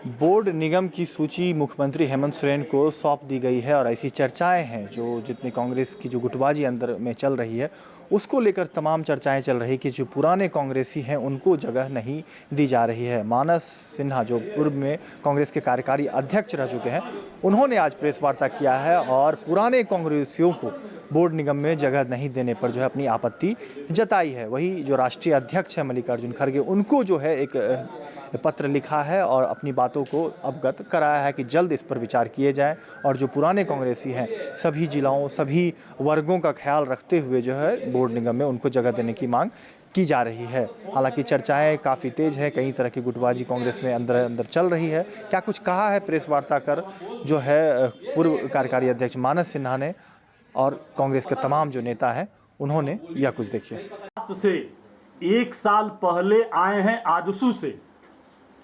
Board निगम की सूची मुख्यमंत्री हेमंत सोरेन को सौंप दी गई है और ऐसी चर्चाएं हैं जो जितनी कांग्रेस की जो गुटबाजी अंदर में चल रही है उसको लेकर तमाम चर्चाएं चल रही कि जो पुराने कांग्रेसी हैं उनको जगह नहीं दी जा रही है। मानस सिन्हा जो पूर्व में कांग्रेस के कार्यकारी अध्यक्ष रह चुके हैं, उन्होंने आज प्रेस वार्ता किया है और पुराने कांग्रेसियों को बोर्ड निगम में जगह नहीं देने पर जो है अपनी आपत्ति जताई है। वही जो राष्ट्रीय अध्यक्ष है मल्लिकार्जुन खड़गे, उनको जो है एक पत्र लिखा है और अपनी बातों को अवगत कराया है कि जल्द इस पर विचार किए जाए और जो पुराने कांग्रेसी हैं सभी जिलों सभी वर्गों का ख्याल रखते हुए जो है बोर्ड निगम में उनको जगह देने की मांग की जा रही है। हालांकि चर्चाएं काफ़ी तेज है, कई तरह की गुटबाजी कांग्रेस में अंदर अंदर चल रही है। क्या कुछ कहा है प्रेस वार्ता कर जो है पूर्व कार्यकारी अध्यक्ष मानस सिन्हा ने और कांग्रेस के तमाम जो नेता हैं उन्होंने, यह कुछ देखिए। से 1 साल पहले आए हैं आजसू से,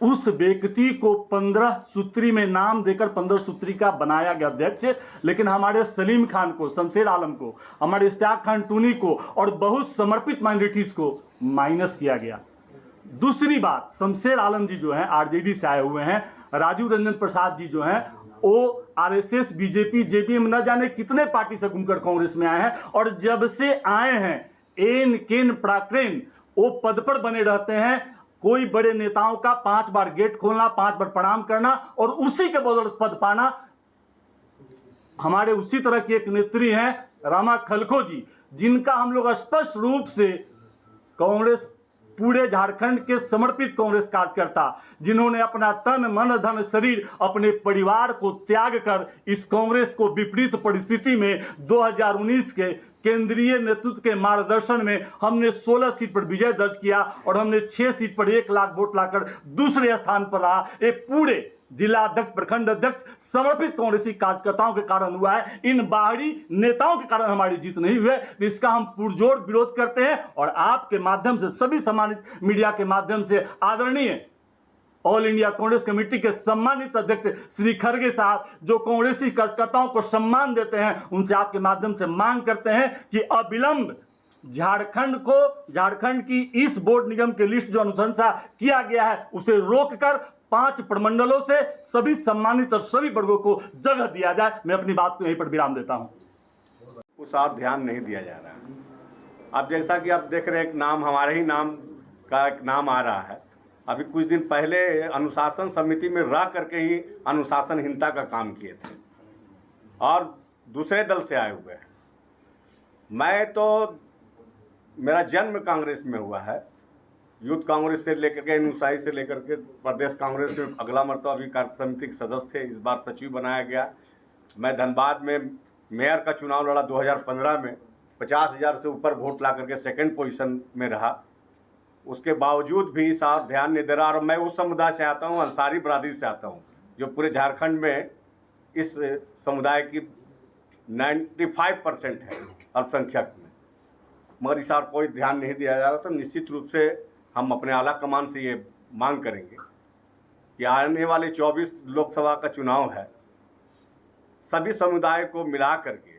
उस व्यक्ति को 15 सूत्री में नाम देकर 15 सूत्री का बनाया गया अध्यक्ष, लेकिन हमारे सलीम खान को, शमशेर आलम को, हमारे इश्तियाक खान टूनी को और बहुत समर्पित माइनॉरिटीज को माइनस किया गया। दूसरी बात, शमशेर आलम जी जो हैं आरजेडी से आए हुए हैं, राजीव रंजन प्रसाद जी जो हैं वो आरएसएस, बीजेपी, जेबीएम न जाने कितने पार्टी से घूमकर कांग्रेस में आए हैं और जब से आए हैं एन केन प्राक्रेन वो पद पर बने रहते हैं। कोई बड़े नेताओं का 5 बार गेट खोलना, 5 बार प्रणाम करना और उसी के बदौलत पद पाना। हमारे उसी तरह की एक नेत्री हैं रामा खलखो जी, जिनका हम लोग स्पष्ट रूप से कांग्रेस, पूरे झारखंड के समर्पित कांग्रेस कार्यकर्ता, जिन्होंने अपना तन मन धन शरीर अपने परिवार को त्याग कर इस कांग्रेस को विपरीत परिस्थिति में 2019 के केंद्रीय नेतृत्व के मार्गदर्शन में हमने 16 सीट पर विजय दर्ज किया और हमने 6 सीट पर 1 लाख वोट लाकर दूसरे स्थान पर रहा। ये पूरे जिला अध्यक्ष, प्रखंड अध्यक्ष, समर्पित कांग्रेसी कार्यकर्ताओं के कारण हुआ है। इन बाहरी नेताओं के कारण हमारी जीत नहीं हुई है, तो इसका हम पुरजोर विरोध करते हैं और आपके माध्यम से, सभी सम्मानित मीडिया के माध्यम से आदरणीय ऑल इंडिया कांग्रेस कमेटी के सम्मानित अध्यक्ष श्री खड़गे साहब, जो कांग्रेसी कार्यकर्ताओं को सम्मान देते हैं, उनसे आपके माध्यम से मांग करते हैं कि अविलंब झारखंड की इस बोर्ड निगम के लिस्ट जो अनुशंसा किया गया है उसे रोककर 5 प्रमंडलों से सभी सम्मानित और सभी वर्गों को जगह दिया जाए। मैं अपनी बात को यहीं पर विराम देता हूं। उस और ध्यान नहीं दिया जा रहा है। अब जैसा कि आप देख रहे हैं, एक नाम, हमारे ही नाम का एक नाम आ रहा है। अभी कुछ दिन पहले अनुशासन समिति में रह करके ही अनुशासनहीनता का काम किए थे और दूसरे दल से आए हुए हैं। मैं तो, मेरा जन्म कांग्रेस में हुआ है, यूथ कांग्रेस से लेकर के, अनुसाई से लेकर के प्रदेश कांग्रेस में अगला मरतबा अभी कार्य समिति के सदस्य थे। इस बार सचिव बनाया गया। मैं धनबाद में मेयर का चुनाव लड़ा 2015 में, 50,000 से ऊपर वोट ला करके सेकंड पोजीशन में रहा। उसके बावजूद भी साहब ध्यान नहीं दे रहा। और मैं उस समुदाय से आता हूँ, अंसारी बरादरी से आता हूँ, जो पूरे झारखंड में इस समुदाय की 95% है अल्पसंख्यक में, मगर इस और कोई ध्यान नहीं दिया जा रहा। तो निश्चित रूप से हम अपने आला कमान से ये मांग करेंगे कि आने वाले 24 लोकसभा का चुनाव है, सभी समुदाय को मिला करके,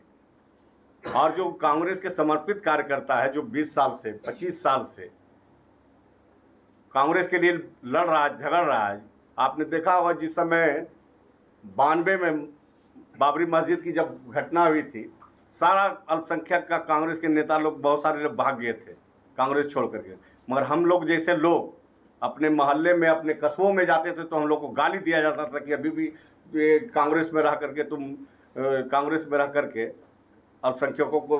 और जो कांग्रेस के समर्पित कार्यकर्ता है जो 20 साल से 25 साल से कांग्रेस के लिए लड़ रहा है, झगड़ रहा है। आपने देखा होगा जिस समय 92 में बाबरी मस्जिद की जब घटना हुई थी, सारा अल्पसंख्यक का कांग्रेस के नेता लोग, बहुत सारे लोग भाग गए थे कांग्रेस छोड़ करके। मगर हम लोग जैसे लोग अपने मोहल्ले में, अपने कस्बों में जाते थे तो हम लोग को गाली दिया जाता था कि अभी भी कांग्रेस में रह करके तुम कांग्रेस में रह करके अल्पसंख्यकों को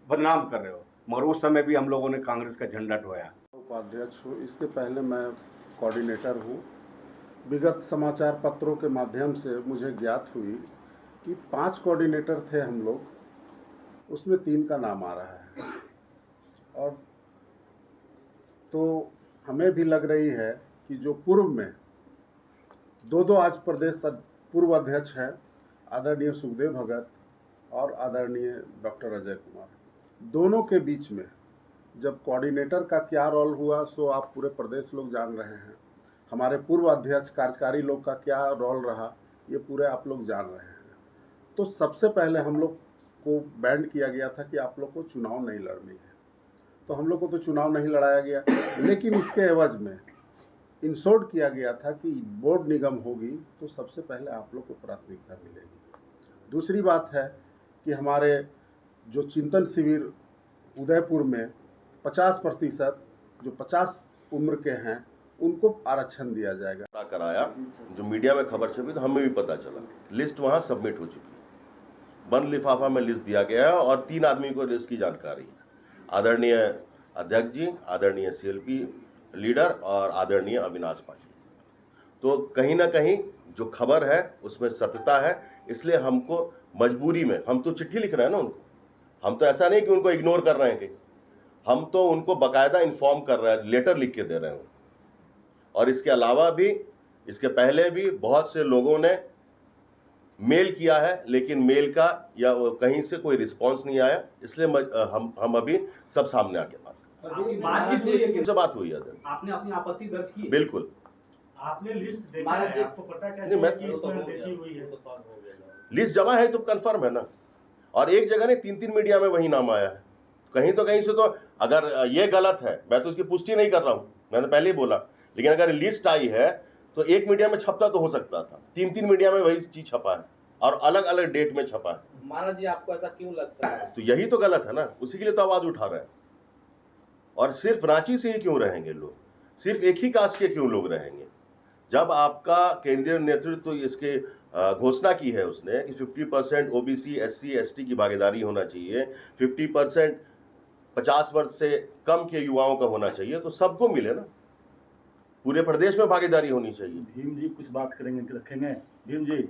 बदनाम कर रहे हो। मगर उस समय भी हम लोगों ने कांग्रेस का झंडा ढोया। उपाध्यक्ष हूँ, इसके पहले मैं कोऑर्डिनेटर हूँ। विगत समाचार पत्रों के माध्यम से मुझे ज्ञात हुई कि 5 कोऑर्डिनेटर थे हम लोग, उसमें 3 का नाम आ रहा है। और तो हमें भी लग रही है कि जो पूर्व में दो आज प्रदेश पूर्व अध्यक्ष हैं, आदरणीय सुखदेव भगत और आदरणीय डॉक्टर अजय कुमार, दोनों के बीच में जब कोऑर्डिनेटर का क्या रोल हुआ सो आप पूरे प्रदेश लोग जान रहे हैं। हमारे पूर्व अध्यक्ष कार्यकारी लोग का क्या रोल रहा ये पूरे आप लोग जान रहे हैं। तो सबसे पहले हम लोग को बैंड किया गया था कि आप लोग को चुनाव नहीं लड़नी है, तो हम लोग को तो चुनाव नहीं लड़ाया गया। लेकिन इसके एवज में इंश्योर्ड किया गया था कि बोर्ड निगम होगी तो सबसे पहले आप लोग को प्राथमिकता मिलेगी। दूसरी बात है कि हमारे जो चिंतन शिविर उदयपुर में 50% जो 50 उम्र के हैं उनको आरक्षण दिया जाएगा। कराया, जो मीडिया में खबर छपी तो हमें भी पता चला, लिस्ट वहां सबमिट हो चुकी है, बंद लिफाफा में लिस्ट दिया गया है और 3 आदमी को लिस्ट की जानकारी है, आदरणीय अध्यक्ष जी, आदरणीय सीएलपी लीडर और आदरणीय अविनाश पांडे। तो कहीं ना कहीं जो खबर है उसमें सत्यता है, इसलिए हमको मजबूरी में, हम तो चिट्ठी लिख रहे हैं ना उनको, हम तो ऐसा नहीं कि उनको इग्नोर कर रहे हैं, कि हम तो उनको बाकायदा इन्फॉर्म कर रहे हैं, लेटर लिख के दे रहे हैं। और इसके अलावा भी, इसके पहले भी बहुत से लोगों ने मेल किया है, लेकिन मेल का या कहीं से कोई रिस्पांस नहीं आया, इसलिए हम अभी सब सामने आके बात हुई है। आपने अपनी आपत्ति दर्ज की? बिल्कुल। आपने लिस्ट देखा है, आपको पता कैसे देखी हुई है? लिस्ट जमा है तो कंफर्म है ना, और एक जगह नहीं 3 मीडिया में वही नाम आया है, कहीं तो कहीं से तो अगर ये गलत है, मैं तो उसकी पुष्टि नहीं कर रहा हूं, मैंने पहले ही बोला, लेकिन अगर लिस्ट आई है तो एक मीडिया में छपता तो हो सकता था, 3 मीडिया में वही चीज छपा है और अलग अलग डेट में छपा है। महाराज जी, आपको ऐसा क्यों लगता है? तो यही तो गलत है ना, उसी के लिए तो आवाज उठा रहे हैं। और सिर्फ रांची से ही क्यों रहेंगे लोग, सिर्फ एक ही कास्ट के क्यों लोग रहेंगे? जब आपका केंद्रीय नेतृत्व तो इसके घोषणा की है उसने कि 50% ओबीसी एससी एसटी की भागीदारी होना चाहिए, 50% 50 वर्ष से कम के युवाओं का होना चाहिए, तो सबको मिले ना, पूरे प्रदेश में भागीदारी होनी चाहिए। भीम जी कुछ बात करेंगे, रखेंगे भीम जी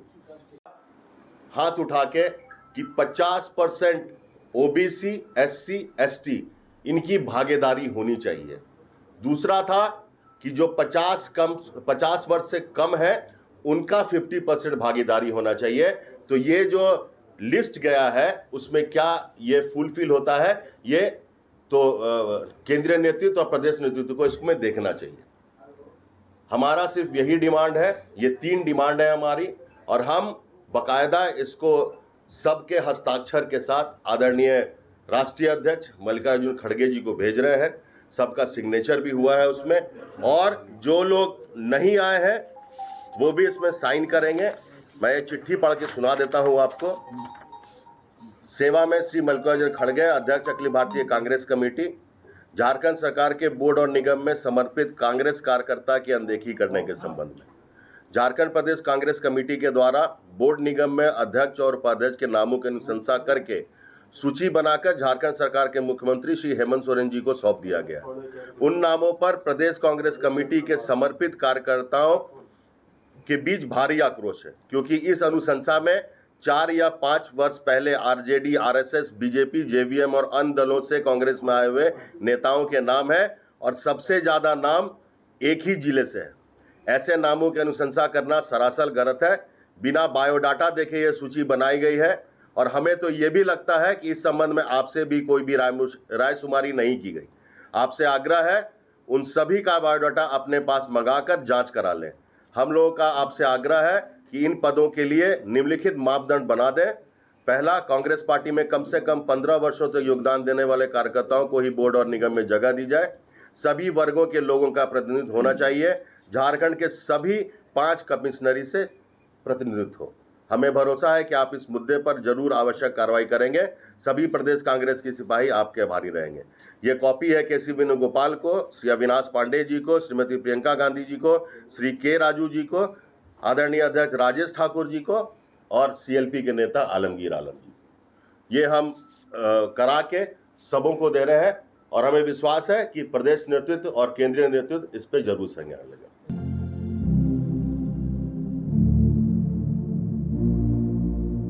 हाथ उठा के कि 50% ओबीसी एससी एसटी इनकी भागीदारी होनी चाहिए। दूसरा था कि जो 50 वर्ष से कम है उनका 50% भागीदारी होना चाहिए। तो ये जो लिस्ट गया है उसमें क्या ये फुलफिल होता है, ये तो केंद्रीय नेतृत्व और प्रदेश नेतृत्व को इसमें देखना चाहिए। हमारा सिर्फ यही डिमांड है, ये 3 डिमांड है हमारी, और हम बकायदा इसको सबके हस्ताक्षर के साथ आदरणीय राष्ट्रीय अध्यक्ष मल्लिकार्जुन खड़गे जी को भेज रहे हैं, सबका सिग्नेचर भी हुआ है उसमें, और जो लोग नहीं आए हैं वो भी इसमें साइन करेंगे। मैं ये चिट्ठी पढ़ के सुना देता हूं आपको। सेवा में श्री मल्लिकार्जुन खड़गे, अध्यक्ष अखिल भारतीय कांग्रेस कमेटी, झारखंड सरकार के बोर्ड और निगम में समर्पित कांग्रेस कार्यकर्ता की अनदेखी करने के संबंध में झारखंड प्रदेश कांग्रेस कमेटी के द्वारा बोर्ड निगम में अध्यक्ष और उपाध्यक्ष के नामों की अनुशंसा करके सूची बनाकर झारखंड सरकार के मुख्यमंत्री श्री हेमंत सोरेन जी को सौंप दिया गया। उन नामों पर प्रदेश कांग्रेस कमेटी के समर्पित कार्यकर्ताओं के बीच भारी आक्रोश है, क्योंकि इस अनुशंसा में 4 या 5 वर्ष पहले आरजेडी, आरएसएस, बीजेपी, जेवीएम और अन्य दलों से कांग्रेस में आए हुए नेताओं के नाम है, और सबसे ज्यादा नाम एक ही जिले से है। ऐसे नामों की अनुशंसा करना सरासर गलत है। बिना बायोडाटा देखे यह सूची बनाई गई है, और हमें तो ये भी लगता है कि इस संबंध में आपसे भी कोई भी रायशुमारी नहीं की गई। आपसे आग्रह है उन सभी का बायोडाटा अपने पास मंगाकर जांच करा लें। हम लोगों का आपसे आग्रह है कि इन पदों के लिए निम्नलिखित मापदंड बना दें। पहला, कांग्रेस पार्टी में कम से कम 15 वर्षों तक योगदान देने वाले कार्यकर्ताओं को ही बोर्ड और निगम में जगह दी जाए। सभी वर्गों के लोगों का प्रतिनिधित्व होना चाहिए। झारखंड के सभी 5 कमिश्नरी से प्रतिनिधित्व हो। हमें भरोसा है कि आप इस मुद्दे पर जरूर आवश्यक कार्रवाई करेंगे। सभी प्रदेश कांग्रेस के सिपाही आपके आभारी रहेंगे। ये कॉपी है केसी वेणुगोपाल को, श्री अविनाश पांडे जी को, श्रीमती प्रियंका गांधी जी को, श्री के राजू जी को, आदरणीय अध्यक्ष राजेश ठाकुर जी को और सीएलपी के नेता आलमगीर आलम जी। ये हम करा के सबों को दे रहे हैं, और हमें विश्वास है कि प्रदेश नेतृत्व और केंद्रीय नेतृत्व इस पर जरूर संज्ञान लेगा।